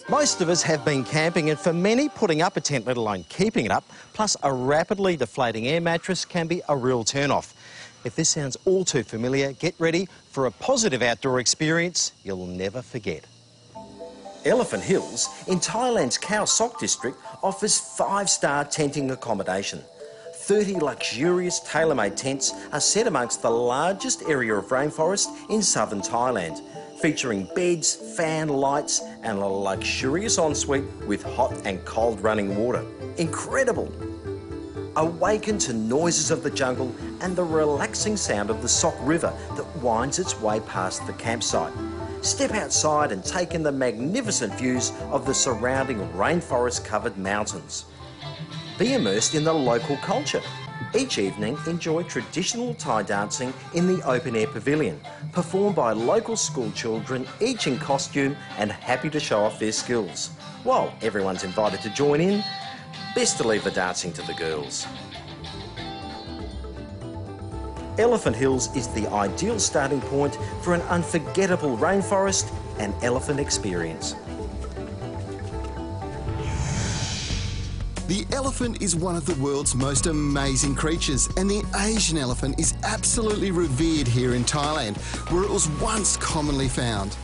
Most of us have been camping, and for many, putting up a tent, let alone keeping it up, plus a rapidly deflating air mattress can be a real turn-off. If this sounds all too familiar, get ready for a positive outdoor experience you'll never forget. Elephant Hills in Thailand's Khao Sok district offers 5-star tenting accommodation. 30 luxurious tailor-made tents are set amongst the largest area of rainforest in southern Thailand, featuring beds, fan lights and a luxurious ensuite with hot and cold running water. Incredible! Awaken to noises of the jungle and the relaxing sound of the Sok River that winds its way past the campsite. Step outside and take in the magnificent views of the surrounding rainforest-covered mountains. Be immersed in the local culture. Each evening, enjoy traditional Thai dancing in the open-air pavilion, performed by local school children, each in costume and happy to show off their skills. While everyone's invited to join in, best to leave the dancing to the girls. Elephant Hills is the ideal starting point for an unforgettable rainforest and elephant experience. The elephant is one of the world's most amazing creatures, and the Asian elephant is absolutely revered here in Thailand, where it was once commonly found.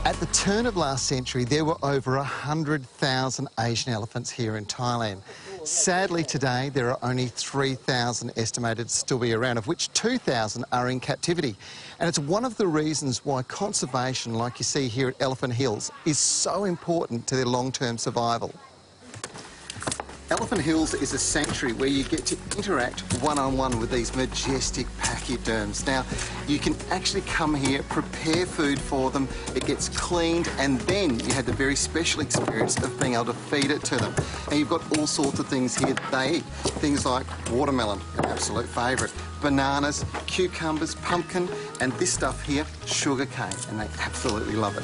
At the turn of last century, there were over 100,000 Asian elephants here in Thailand. Sadly, today, there are only 3,000 estimated to still be around, of which 2,000 are in captivity. And it's one of the reasons why conservation, like you see here at Elephant Hills, is so important to their long-term survival. Elephant Hills is a sanctuary where you get to interact one-on-one with these majestic pachyderms. Now, you can actually come here, prepare food for them, it gets cleaned, and then you have the very special experience of being able to feed it to them. And you've got all sorts of things here that they eat. Things like watermelon, an absolute favourite, bananas, cucumbers, pumpkin, and this stuff here, sugar cane, and they absolutely love it.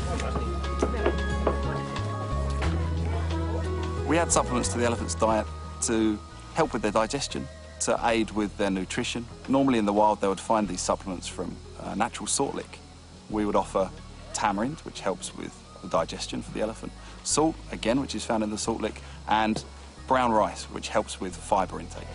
We add supplements to the elephant's diet to help with their digestion, to aid with their nutrition. Normally in the wild they would find these supplements from natural salt lick. We would offer tamarind, which helps with the digestion for the elephant, salt, again, which is found in the salt lick, and brown rice, which helps with fibre intake.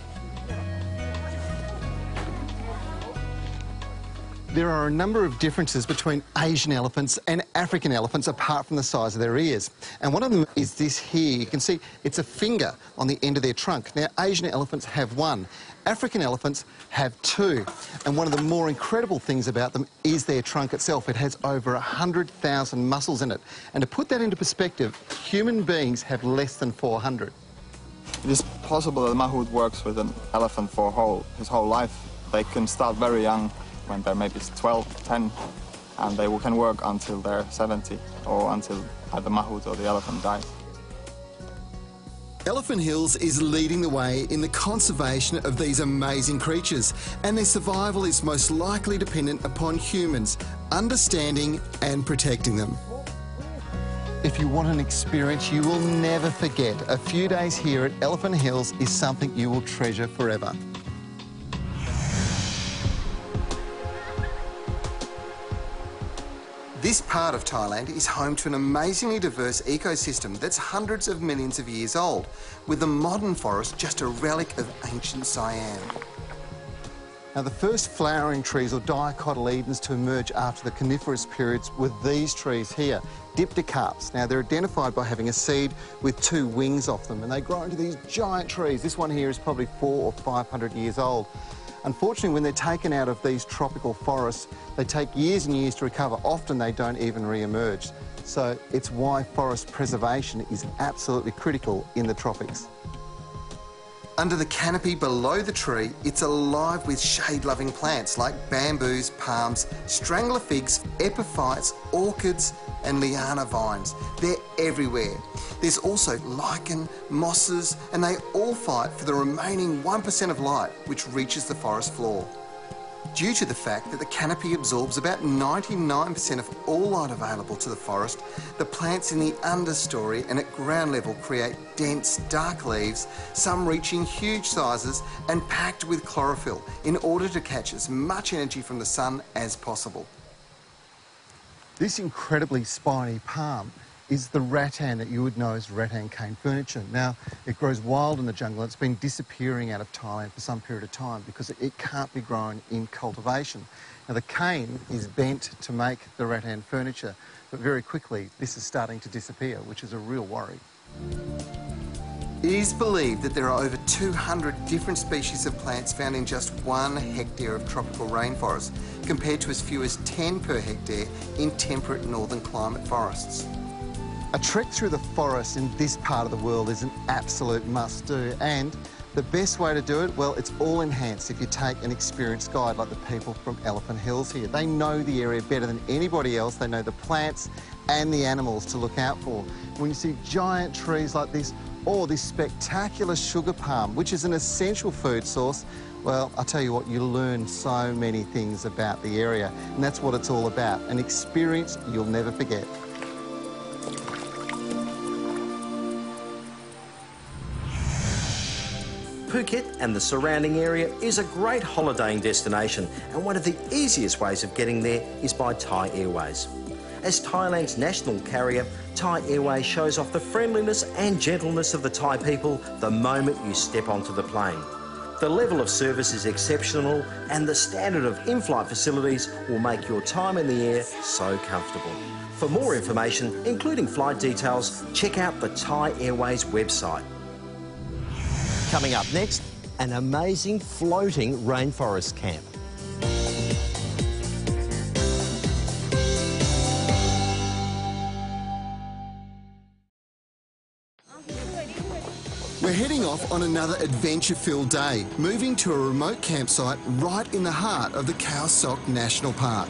There are a number of differences between Asian elephants and African elephants apart from the size of their ears. And one of them is this here. You can see it's a finger on the end of their trunk. Now, Asian elephants have one. African elephants have two. And one of the more incredible things about them is their trunk itself. It has over 100,000 muscles in it. And to put that into perspective, human beings have less than 400. It is possible that mahout works with an elephant for his whole life. They can start very young, when they're maybe 12, 10, and they can work until they're 70 or until the mahout or the elephant dies. Elephant Hills is leading the way in the conservation of these amazing creatures, and their survival is most likely dependent upon humans understanding and protecting them. If you want an experience you will never forget, a few days here at Elephant Hills is something you will treasure forever. This part of Thailand is home to an amazingly diverse ecosystem that's hundreds of millions of years old, with the modern forest just a relic of ancient Siam. Now, the first flowering trees or dicotyledons to emerge after the coniferous periods were these trees here, dipterocarps. Now, they're identified by having a seed with two wings off them, and they grow into these giant trees. This one here is probably 400 or 500 years old. Unfortunately, when they're taken out of these tropical forests, they take years and years to recover. Often they don't even re-emerge. So it's why forest preservation is absolutely critical in the tropics. Under the canopy below the tree, it's alive with shade-loving plants like bamboos, palms, strangler figs, epiphytes, orchids and liana vines. They're everywhere. There's also lichen, mosses, and they all fight for the remaining 1% of light which reaches the forest floor. Due to the fact that the canopy absorbs about 99% of all light available to the forest, the plants in the understory and at ground level create dense, dark leaves, some reaching huge sizes and packed with chlorophyll in order to catch as much energy from the sun as possible. This incredibly spiny palm is the rattan that you would know as rattan cane furniture. Now, it grows wild in the jungle. It's been disappearing out of Thailand for some period of time because it can't be grown in cultivation. Now, the cane is bent to make the rattan furniture, but very quickly this is starting to disappear, which is a real worry. It is believed that there are over 200 different species of plants found in just 1 hectare of tropical rainforest, compared to as few as 10 per hectare in temperate northern climate forests. A trek through the forest in this part of the world is an absolute must-do, and the best way to do it, well, it's all enhanced if you take an experienced guide like the people from Elephant Hills here. They know the area better than anybody else. They know the plants and the animals to look out for. When you see giant trees like this, or this spectacular sugar palm, which is an essential food source, well, I'll tell you what, you learn so many things about the area, and that's what it's all about, an experience you'll never forget. Phuket and the surrounding area is a great holidaying destination, and one of the easiest ways of getting there is by Thai Airways. As Thailand's national carrier, Thai Airways shows off the friendliness and gentleness of the Thai people the moment you step onto the plane. The level of service is exceptional, and the standard of in-flight facilities will make your time in the air so comfortable. For more information, including flight details, check out the Thai Airways website. Coming up next, an amazing floating rainforest camp. We're heading off on another adventure-filled day, moving to a remote campsite right in the heart of the Khao Sok National Park.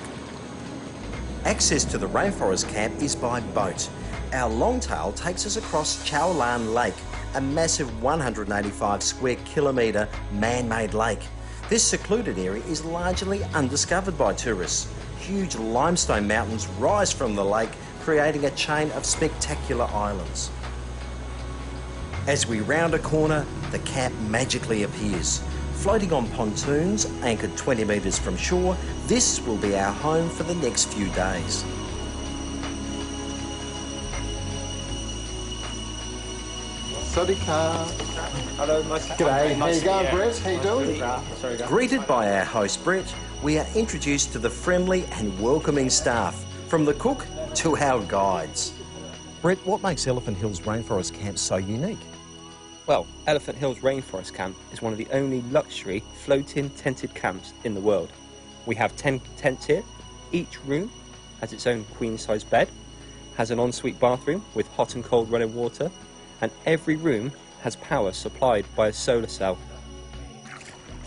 Access to the rainforest camp is by boat. Our longtail takes us across Chao Lan Lake, a massive 185 square kilometre man-made lake. This secluded area is largely undiscovered by tourists. Huge limestone mountains rise from the lake, creating a chain of spectacular islands. As we round a corner, the camp magically appears. Floating on pontoons, anchored 20 metres from shore, this will be our home for the next few days. Sodika. Hello, nice to G'day. How you going, Brett? How you doing? Greeted by our host Brett, we are introduced to the friendly and welcoming staff, from the cook to our guides. Brett, what makes Elephant Hills Rainforest Camp so unique? Well, Elephant Hills Rainforest Camp is one of the only luxury floating tented camps in the world. We have 10 tents here. Each room has its own queen-size bed, has an ensuite bathroom with hot and cold running water, and every room has power supplied by a solar cell.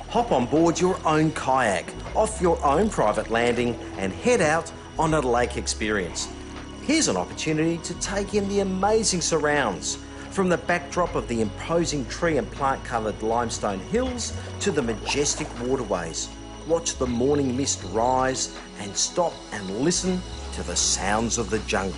Hop on board your own kayak, off your own private landing, and head out on a lake experience. Here's an opportunity to take in the amazing surrounds, from the backdrop of the imposing tree and plant-covered limestone hills to the majestic waterways. Watch the morning mist rise and stop and listen to the sounds of the jungle.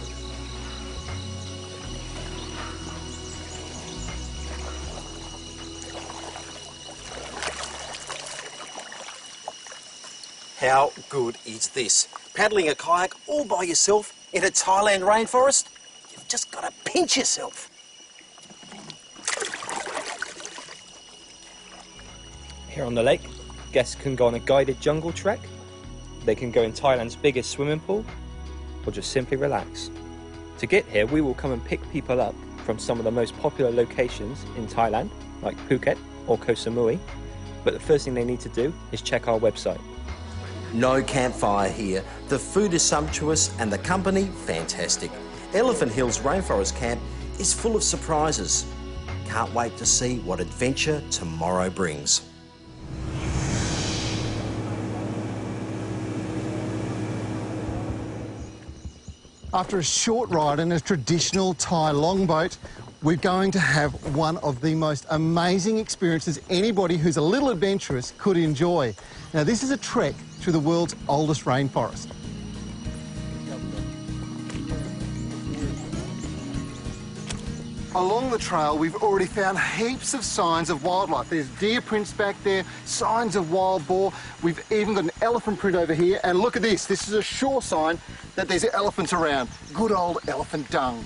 How good is this? Paddling a kayak all by yourself in a Thailand rainforest? You've just got to pinch yourself. Here on the lake, guests can go on a guided jungle trek, they can go in Thailand's biggest swimming pool, or just simply relax. To get here, we will come and pick people up from some of the most popular locations in Thailand, like Phuket or Koh Samui, but the first thing they need to do is check our website. No campfire here. The food is sumptuous and the company fantastic. Elephant Hills Rainforest Camp is full of surprises. Can't wait to see what adventure tomorrow brings. After a short ride in a traditional Thai longboat, we're going to have one of the most amazing experiences anybody who's a little adventurous could enjoy. Now, this is a trek through the world's oldest rainforest. Along the trail, we've already found heaps of signs of wildlife. There's deer prints back there, signs of wild boar. We've even got an elephant print over here. And look at this. This is a sure sign that there's elephants around. Good old elephant dung.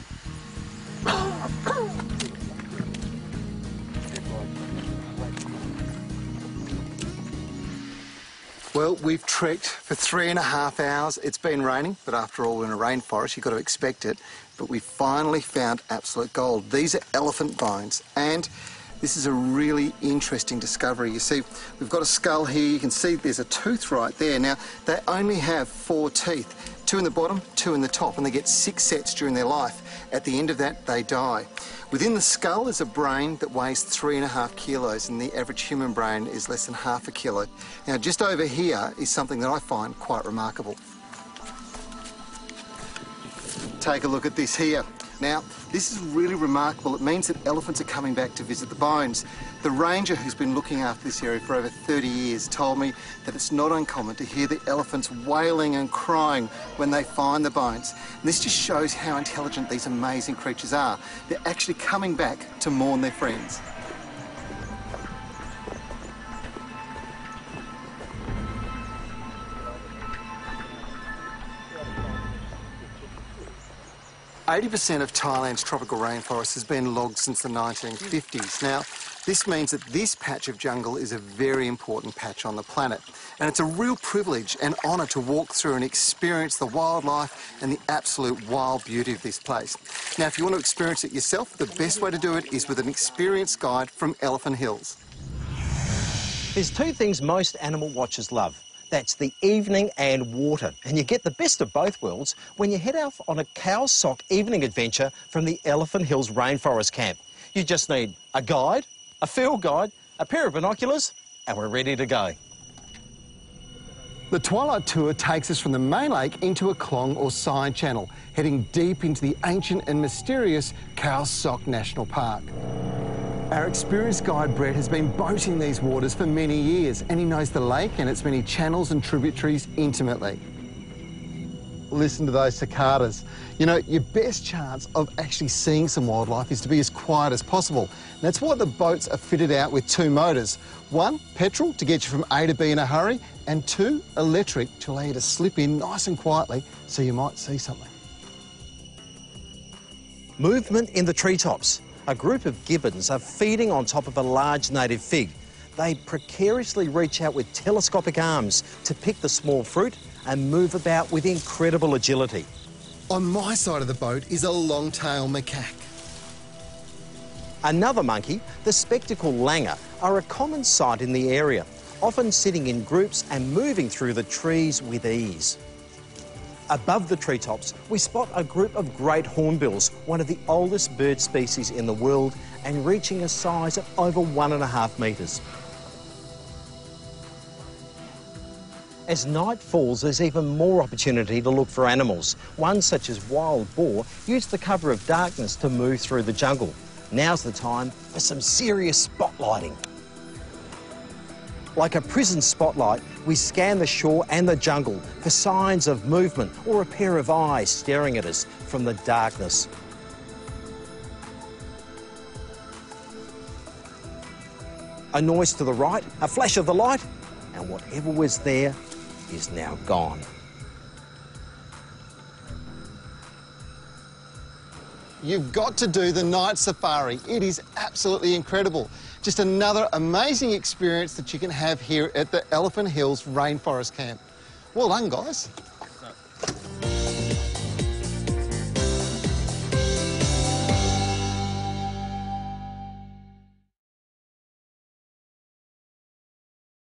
Well, we've trekked for 3.5 hours. It's been raining, but after all, we're in a rainforest, you've got to expect it. But we finally found absolute gold. These are elephant bones, and this is a really interesting discovery. You see, we've got a skull here. You can see there's a tooth right there. Now, they only have 4 teeth, 2 in the bottom, 2 in the top, and they get 6 sets during their life. At the end of that, they die. Within the skull is a brain that weighs 3.5 kilos, and the average human brain is less than half a kilo. Now, just over here is something that I find quite remarkable. Take a look at this here. Now, this is really remarkable. It means that elephants are coming back to visit the bones. The ranger who's been looking after this area for over 30 years told me that it's not uncommon to hear the elephants wailing and crying when they find the bones. And this just shows how intelligent these amazing creatures are. They're actually coming back to mourn their friends. %80 of Thailand's tropical rainforest has been logged since the 1950s. Now, this means that this patch of jungle is a very important patch on the planet. And it's a real privilege and honour to walk through and experience the wildlife and the absolute wild beauty of this place. Now, if you want to experience it yourself, the best way to do it is with an experienced guide from Elephant Hills. There's 2 things most animal watchers love. That's the evening and water. And you get the best of both worlds when you head off on a Khao Sok evening adventure from the Elephant Hills Rainforest Camp. You just need a guide, a field guide, a pair of binoculars, and we're ready to go. The Twilight Tour takes us from the main lake into a clong or side channel, heading deep into the ancient and mysterious Khao Sok National Park. Our experienced guide Brett has been boating these waters for many years, and he knows the lake and its many channels and tributaries intimately. Listen to those cicadas. You know, your best chance of actually seeing some wildlife is to be as quiet as possible. And that's why the boats are fitted out with 2 motors. 1, petrol to get you from A to B in a hurry, and 2, electric to allow you to slip in nice and quietly so you might see something. Movement in the treetops. A group of gibbons are feeding on top of a large native fig. They precariously reach out with telescopic arms to pick the small fruit and move about with incredible agility. On my side of the boat is a long-tailed macaque. Another monkey, the spectacled langur, are a common sight in the area, often sitting in groups and moving through the trees with ease. Above the treetops, we spot a group of great hornbills, one of the oldest bird species in the world and reaching a size of over 1.5 metres. As night falls, there's even more opportunity to look for animals. One, such as wild boar, use the cover of darkness to move through the jungle. Now's the time for some serious spotlighting. Like a prison spotlight, we scan the shore and the jungle for signs of movement or a pair of eyes staring at us from the darkness. A noise to the right, a flash of the light, and whatever was there is now gone. You've got to do the night safari. It is absolutely incredible. Just another amazing experience that you can have here at the Elephant Hills Rainforest Camp. Well done, guys.